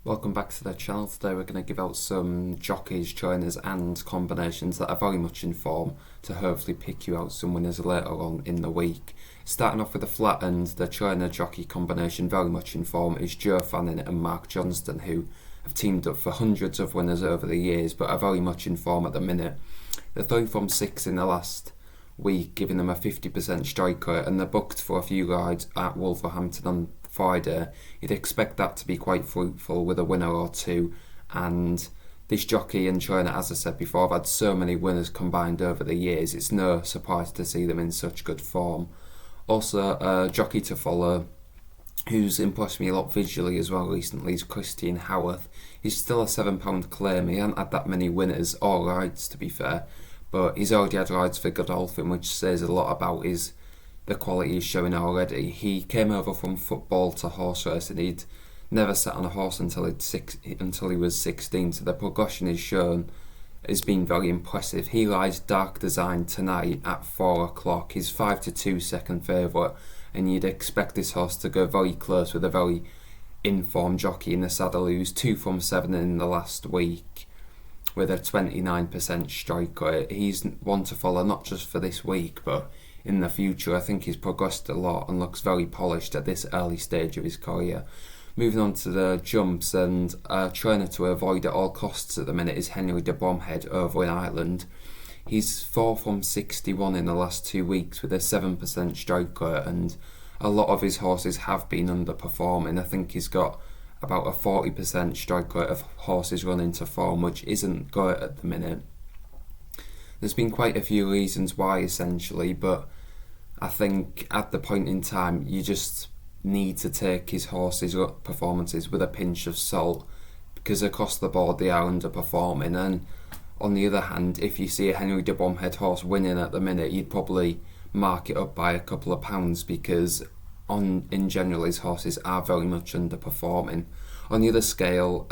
Welcome back to the channel. Today we're going to give out some jockeys, trainers and combinations that are very much in form to hopefully pick you out some winners later on in the week. Starting off with the flat end, the trainer jockey combination very much in form is Joe Fanning and Mark Johnston, who have teamed up for hundreds of winners over the years but are very much in form at the minute. They're 3 from 6 in the last week, giving them a 50% strike rate, and they're booked for a few rides at Wolverhampton on Friday. You'd expect that to be quite fruitful with a winner or two, and this jockey and trainer, as I said before, have had so many winners combined over the years, it's no surprise to see them in such good form. Also, a jockey to follow who's impressed me a lot visually as well recently is Christian Howarth. He's still a £7 claim. He hasn't had that many winners or rides, to be fair, but he's already had rides for Godolphin, which says a lot about the quality he's showing already. He came over from football to horse racing. He'd never sat on a horse until he was 16, so the progression he's shown has been very impressive. He rides Dark Design tonight at 4 o'clock. He's 5-2 second favourite, and you'd expect this horse to go very close with a very informed jockey in the saddle who's 2 from 7 in the last week with a 29% strike rate. He's one to follow not just for this week but in the future. I think he's progressed a lot and looks very polished at this early stage of his career. Moving on to the jumps, and a trainer to avoid at all costs at the minute is Henry de Bromhead over in Ireland. He's 4 from 61 in the last 2 weeks with a 7% strike rate, and a lot of his horses have been underperforming. I think he's got about a 40% strike rate of horses running to form, which isn't great at the minute. There's been quite a few reasons why, essentially, but I think at the point in time you just need to take his horses' performances with a pinch of salt, because across the board they are underperforming. And on the other hand, if you see a Henry de Bromhead horse winning at the minute, you'd probably mark it up by a couple of pounds, because in general his horses are very much underperforming. On the other scale,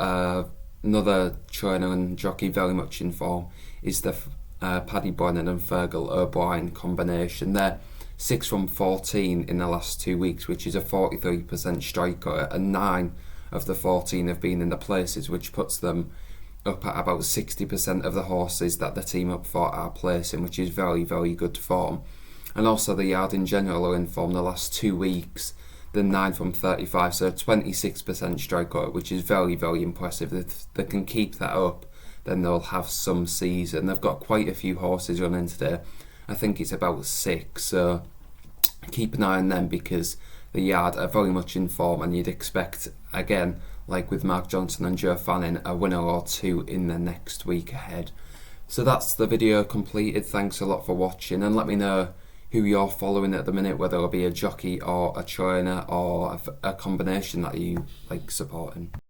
another trainer and jockey very much in form is the Paddy Brennan and Fergal O'Brien combination. They're 6 from 14 in the last 2 weeks, which is a 43% strike rate, and 9 of the 14 have been in the places, which puts them up at about 60% of the horses that the team up for are placing, which is very, very good form. And also the yard in general are in form the last 2 weeks. They're 9 from 35, so 26% strike rate, which is very, very impressive. If they can keep that up, then they'll have some season. They've got quite a few horses running today. I think it's about 6, so keep an eye on them, because the yard are very much in form, and you'd expect, again, like with Mark Johnson and Joe Fanning, a winner or two in the next week ahead. So that's the video completed. Thanks a lot for watching, and let me know who you're following at the minute, whether it'll be a jockey or a trainer or a combination that you like supporting.